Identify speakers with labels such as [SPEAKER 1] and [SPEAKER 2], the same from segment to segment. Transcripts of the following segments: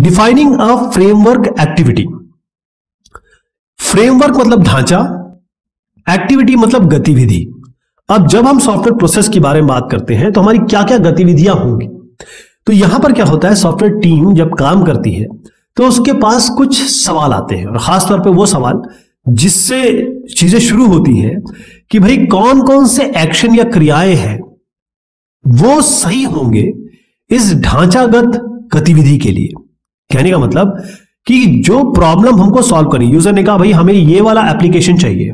[SPEAKER 1] Defining a framework activity. Framework मतलब ढांचा, activity मतलब गतिविधि। अब जब हम सॉफ्टवेयर प्रोसेस के बारे में बात करते हैं तो हमारी क्या क्या गतिविधियां होंगी। तो यहां पर क्या होता है, सॉफ्टवेयर टीम जब काम करती है तो उसके पास कुछ सवाल आते हैं, और खासतौर पे वो सवाल जिससे चीजें शुरू होती है कि भाई कौन कौन से एक्शन या क्रियाएं हैं वो सही होंगे इस ढांचागत गतिविधि के लिए। कहने का मतलब कि जो प्रॉब्लम हमको सॉल्व करनी, यूजर ने कहा भाई हमें ये वाला एप्लीकेशन चाहिए,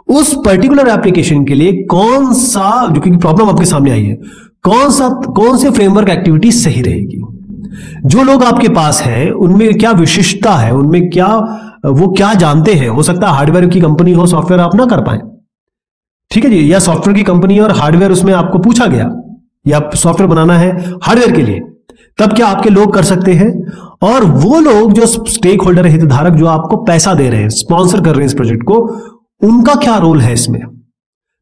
[SPEAKER 1] उस पर्टिकुलर एप्लीकेशन के लिए कौन सा, जो कि प्रॉब्लम आपके सामने आई है, कौन से फ्रेमवर्क एक्टिविटी सही रहेगी। जो लोग आपके पास हैं उनमें क्या विशिष्टता है, उनमें क्या वो क्या जानते हैं। हो सकता है हार्डवेयर की कंपनी हो, सॉफ्टवेयर आप ना कर पाए, ठीक है जी, या सॉफ्टवेयर की कंपनी और हार्डवेयर उसमें आपको पूछा गया या सॉफ्टवेयर बनाना है हार्डवेयर के लिए, तब क्या आपके लोग कर सकते हैं। और वो लोग जो स्टेक होल्डर है, हितधारक, जो आपको पैसा दे रहे हैं, स्पॉन्सर कर रहे हैं इस प्रोजेक्ट को, उनका क्या रोल है इसमें।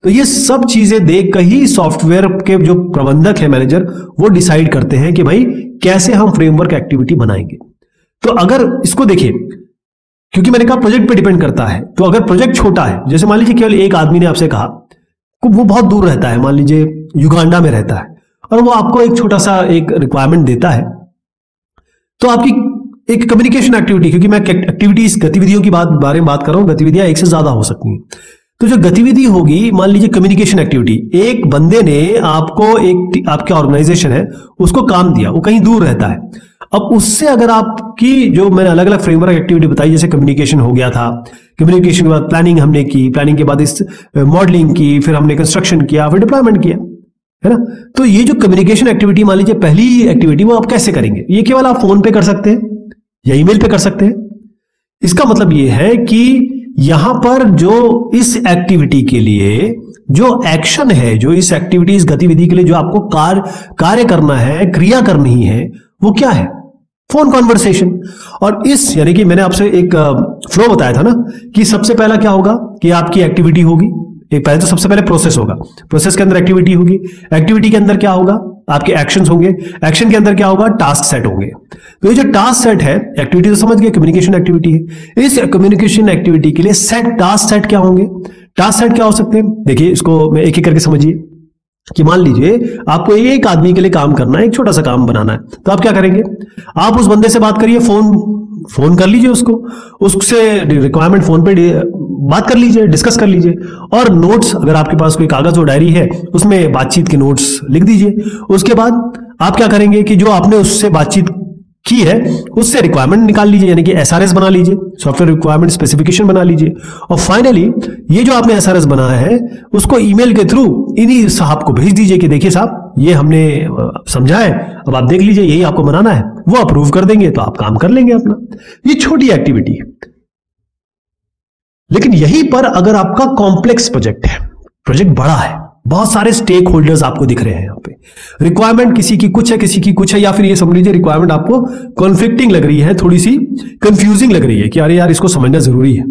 [SPEAKER 1] तो ये सब चीजें देख कर ही सॉफ्टवेयर के जो प्रबंधक है, मैनेजर, वो डिसाइड करते हैं कि भाई कैसे हम फ्रेमवर्क एक्टिविटी बनाएंगे। तो अगर इसको देखिए, क्योंकि मैंने कहा प्रोजेक्ट पे डिपेंड करता है, तो अगर प्रोजेक्ट छोटा है, जैसे मान लीजिए केवल एक आदमी ने आपसे कहा, वो बहुत दूर रहता है, मान लीजिए युगांडा में रहता है, और वो आपको एक छोटा सा एक रिक्वायरमेंट देता है, तो आपकी एक कम्युनिकेशन एक्टिविटी, क्योंकि मैं एक्टिविटीज गतिविधियों की बारे में बात कर रहा हूं, गतिविधियां एक से ज्यादा हो सकती हैं, तो जो गतिविधि होगी, मान लीजिए कम्युनिकेशन एक्टिविटी, एक बंदे ने आपको, एक आपके ऑर्गेनाइजेशन है उसको काम दिया, वो कहीं दूर रहता है। अब उससे अगर आपकी, जो मैंने अलग अलग फ्रेमवर्क एक्टिविटी बताई, जैसे कम्युनिकेशन हो गया था, कम्युनिकेशन के बाद प्लानिंग हमने की, प्लानिंग के बाद इस मॉडलिंग की, फिर हमने कंस्ट्रक्शन किया, फिर डिप्लॉयमेंट किया, है ना। तो ये जो कम्युनिकेशन एक्टिविटी, मान लीजिए पहली एक्टिविटी, वो आप कैसे करेंगे, ये केवल आप फोन पे कर सकते हैं या ईमेल पे कर सकते हैं। इसका मतलब ये है कि यहां पर जो इस एक्टिविटी के लिए जो एक्शन है, जो इस एक्टिविटी, इस गतिविधि के लिए जो आपको कार्य करना है, क्रिया करनी है, वो क्या है, फोन कॉन्वर्सेशन। और इस, यानी कि मैंने आपसे एक फ्लो बताया था ना, कि सबसे पहला क्या होगा कि आपकी एक्टिविटी होगी, एक पहले तो सबसे पहले प्रोसेस होगा, प्रोसेस के अंदर एक्टिविटी होगी, एक्टिविटी के अंदर क्या होगा, आपके एक्शंस होंगे, एक्शन के अंदर क्या होगा, टास्क सेट होंगे। तो ये जो टास्क सेट है, एक्टिविटी तो समझ गए, कम्युनिकेशन एक्टिविटी है, इस कम्युनिकेशन एक्टिविटी के लिए सेट, टास्क सेट क्या होंगे, टास्क सेट क्या हो सकते हैं। देखिए इसको मैं एक एक करके समझिए, कि मान लीजिए आपको एक आदमी के लिए काम करना है, एक छोटा सा काम बनाना है, तो आप क्या करेंगे, आप उस बंदे से बात करिए, फोन कर लीजिए उससे रिक्वायरमेंट फोन पे बात कर लीजिए, डिस्कस कर लीजिए, और नोट्स, अगर आपके पास कोई कागज और डायरी है उसमें बातचीत के नोट्स लिख दीजिए। उसके बाद आप क्या करेंगे कि जो आपने उससे बातचीत की है उससे रिक्वायरमेंट निकाल लीजिए, यानी कि एसआरएस बना लीजिए, सॉफ्टवेयर रिक्वायरमेंट स्पेसिफिकेशन बना लीजिए। और फाइनली ये जो आपने एसआरएस बनाया है उसको ईमेल के थ्रू इन्हीं साहब को भेज दीजिए कि देखिए साहब, ये हमने समझा है, अब आप देख लीजिए, यही आपको बनाना है। वो अप्रूव कर देंगे तो आप काम कर लेंगे अपना। ये छोटी एक्टिविटी है, लेकिन यहीं पर अगर आपका कॉम्प्लेक्स प्रोजेक्ट है, प्रोजेक्ट बड़ा है, बहुत सारे स्टेक होल्डर्स आपको दिख रहे हैं यहाँ पे, रिक्वायरमेंट किसी की कुछ है, किसी की कुछ है, या फिर ये समझ लीजिए रिक्वायरमेंट आपको कॉन्फ्लिक्टिंग लग रही है, थोड़ी सी कंफ्यूजिंग लग रही है कि अरे यार इसको समझना जरूरी है।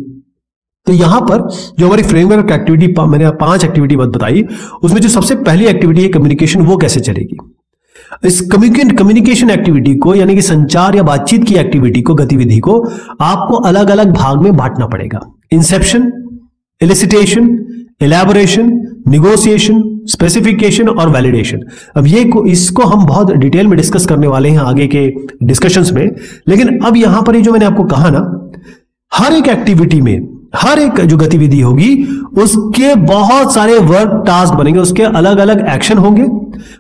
[SPEAKER 1] तो यहां पर जो हमारी फ्रेमवर्क एक्टिविटी, मैंने 5 एक्टिविटी बताई, उसमें जो सबसे पहली एक्टिविटी है कम्युनिकेशन, वो कैसे चलेगी। इस कम्युनिकेशन एक्टिविटी को, यानी कि संचार या बातचीत की एक्टिविटी को, गतिविधि को आपको अलग अलग भाग में बांटना पड़ेगा। इंसेप्शन, एलिसिटेशन, एलैबोरेशन, निगोशिएशन, स्पेसिफिकेशन और वैलिडेशन। अब इसको हम बहुत डिटेल में डिस्कस करने वाले हैं आगे के डिस्कशंस में, लेकिन अब यहां पर ये जो मैंने आपको कहा ना, हर एक एक्टिविटी में, हर एक जो गतिविधि होगी उसके बहुत सारे वर्क टास्क बनेंगे, उसके अलग अलग एक्शन होंगे,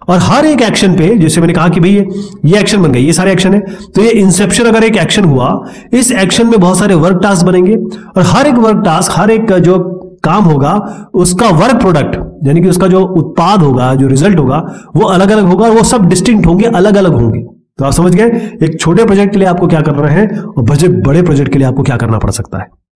[SPEAKER 1] और हर एक एक्शन पे, जैसे मैंने कहा कि भाई ये एक्शन बन गए, ये सारे एक्शन है, तो ये इंसेप्शन अगर एक एक्शन हुआ, इस एक्शन में बहुत सारे वर्क टास्क बनेंगे, और हर एक वर्क टास्क, हर एक जो काम होगा, उसका वर्क प्रोडक्ट, यानी कि उसका जो उत्पाद होगा, जो रिजल्ट होगा, वो अलग अलग होगा, और वो सब डिस्टिंक्ट होंगे, अलग अलग होंगे। तो आप समझ गए, एक छोटे प्रोजेक्ट के लिए आपको क्या करना है और बड़े प्रोजेक्ट के लिए आपको क्या करना पड़ सकता है।